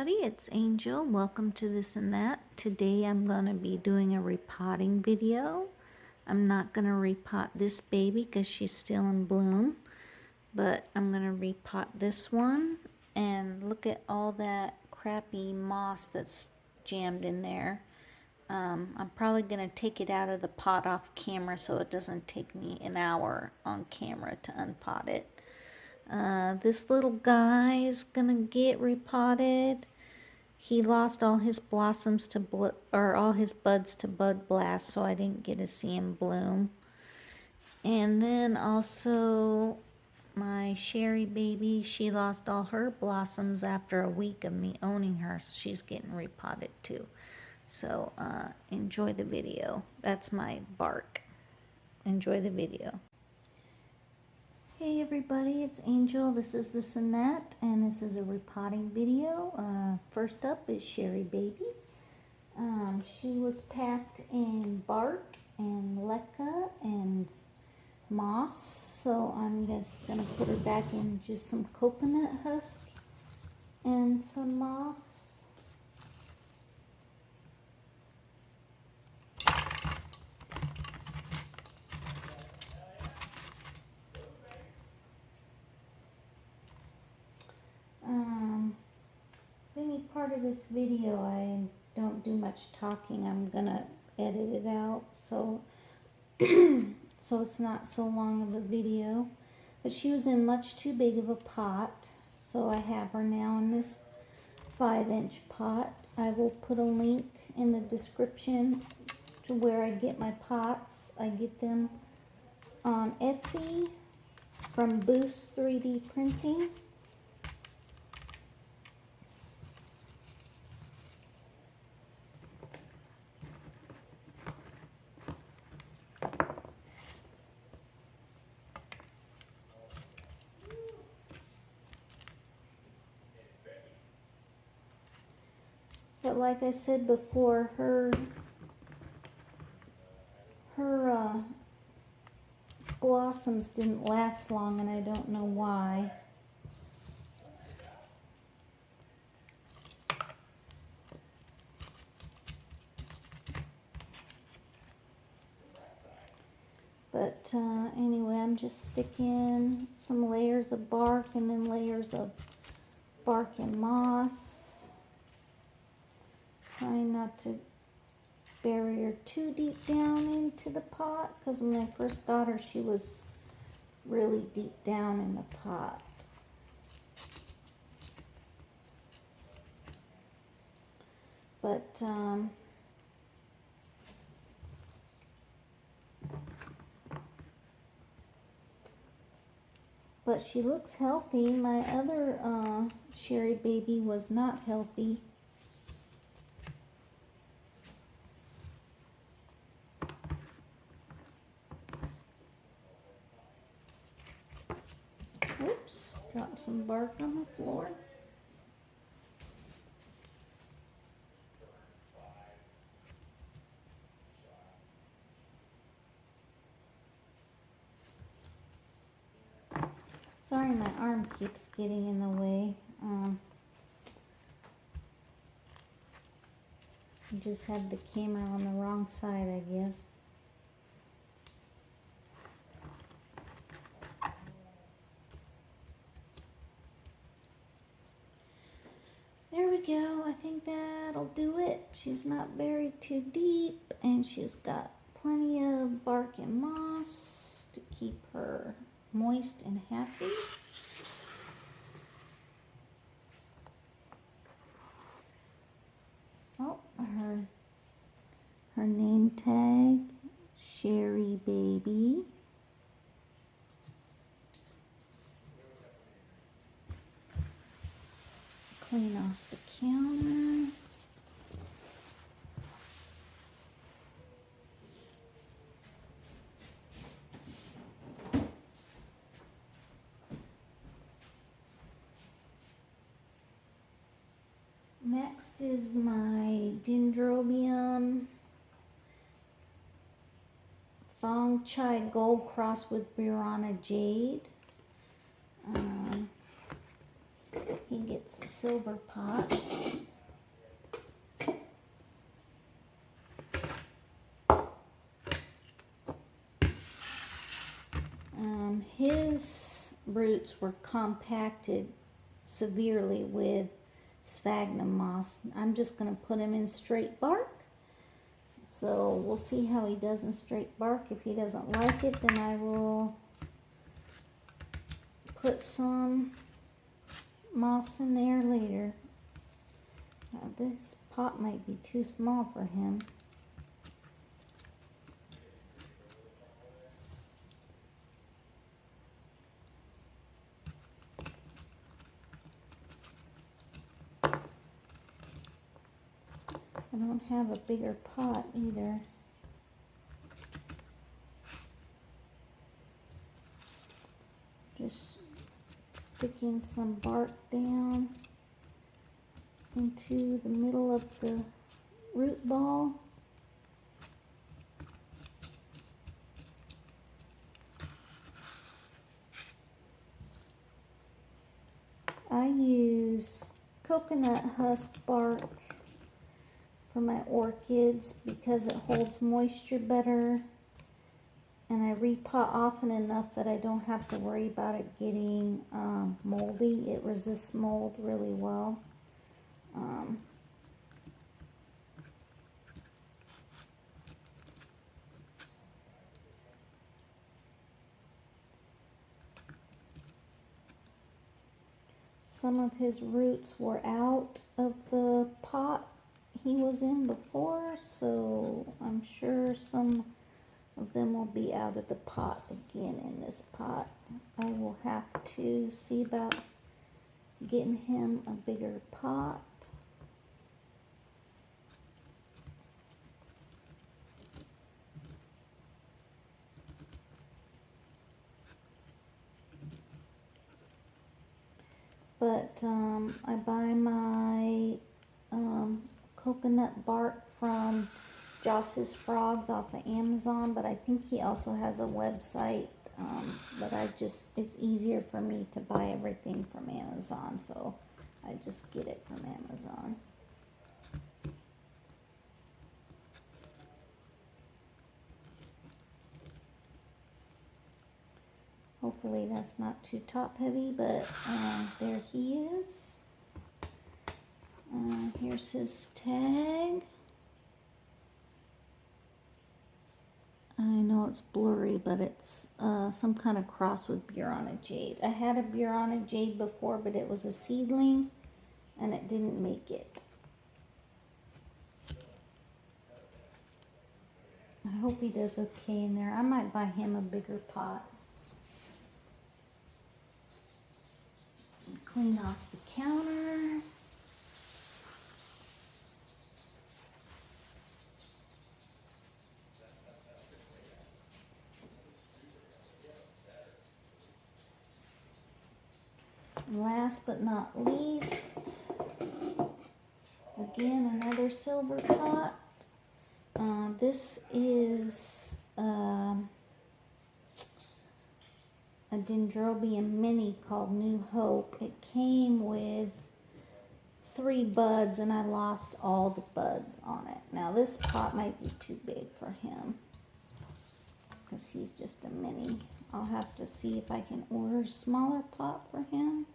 everybody, it's Angel. Welcome to This and That. Today I'm going to be doing a repotting video. I'm not going to repot this baby because she's still in bloom, but I'm going to repot this one. And look at all that crappy moss that's jammed in there. I'm probably going to take it out of the pot off camera so it doesn't take me an hour on camera to unpot it. This little guy is gonna get repotted. He lost all his blossoms to all his buds to bud blast, so I didn't get to see him bloom. And then also my Sherry baby, she lost all her blossoms after a week of me owning her, so she's getting repotted too. So enjoy the video. That's my bark. Enjoy the video. Hey everybody, it's Angel. This is This and That, and this is a repotting video. First up is Sherry Baby. She was packed in bark and leca and moss, so I'm just going to put her back in just some coconut husk and some moss. Any part of this video I don't do much talking, I'm gonna edit it out so so it's not so long of a video. But she was in much too big of a pot, so I have her now in this 5-inch pot. I will put a link in the description to where I get my pots. I get them on Etsy from Boost3Dprrinting. But like I said before, her blossoms didn't last long, and I don't know why. But anyway, I'm just sticking some layers of bark and then layers of bark and moss. Trying not to bury her too deep down into the pot, because when I first got her, she was really deep down in the pot. But she looks healthy. My other Sherry baby was not healthy. Oops, dropped some bark on the floor. Sorry, my arm keeps getting in the way. I just had the camera on the wrong side, I guess. There we go. I think that'll do it. She's not buried too deep, and she's got plenty of bark and moss to keep her moist and happy. Oh, her name tag, Sherry Baby. Clean off the counter. Next is my Dendrobium Thong Chai Gold crossed with Burana Jade. he gets a silver pot. His roots were compacted severely with sphagnum moss. I'm just going to put him in straight bark. So we'll see how he does in straight bark. If he doesn't like it, then I will put some moss in there later. Now this pot might be too small for him. I don't have a bigger pot either. Just sticking some bark down into the middle of the root ball. I use coconut husk bark for my orchids because it holds moisture better, and I repot often enough that I don't have to worry about it getting moldy. It resists mold really well. Some of his roots were out of the pot he was in before, so I'm sure some of them will be out of the pot again in this pot. I will have to see about getting him a bigger pot. But I buy my coconut bark from Joss's Frogs off of Amazon, but I think he also has a website, but it's easier for me to buy everything from Amazon, so I just get it from Amazon. Hopefully that's not too top heavy, but there he is. Here's his tag. I know it's blurry, but it's some kind of cross with Burana Jade. I had a Burana Jade before, but it was a seedling, and it didn't make it. I hope he does okay in there. I might buy him a bigger pot. Clean off the counter. Last but not least, again, another silver pot. This is a Dendrobium mini called New Hope. It came with 3 buds, and I lost all the buds on it. Now this pot might be too big for him because he's just a mini. I'll have to see if I can order a smaller pot for him.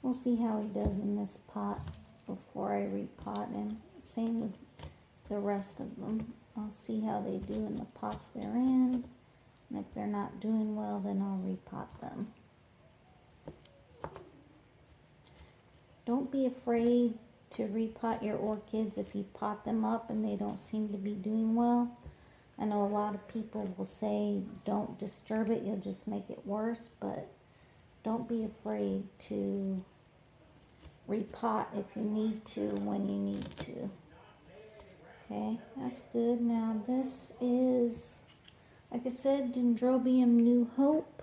We'll see how he does in this pot before I repot him. Same with the rest of them. I'll see how they do in the pots they're in. And if they're not doing well, then I'll repot them. Don't be afraid to repot your orchids if you pot them up and they don't seem to be doing well. I know a lot of people will say don't disturb it, you'll just make it worse, but don't be afraid to repot if you need to when you need to. Okay, that's good. Now this is, like I said, Dendrobium New Hope.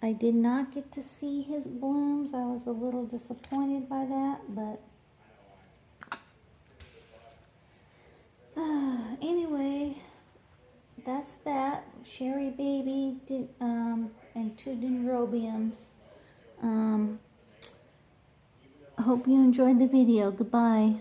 I did not get to see his blooms. I was a little disappointed by that, but that's that. Sherry baby and two dendrobiums. I hope you enjoyed the video. Goodbye.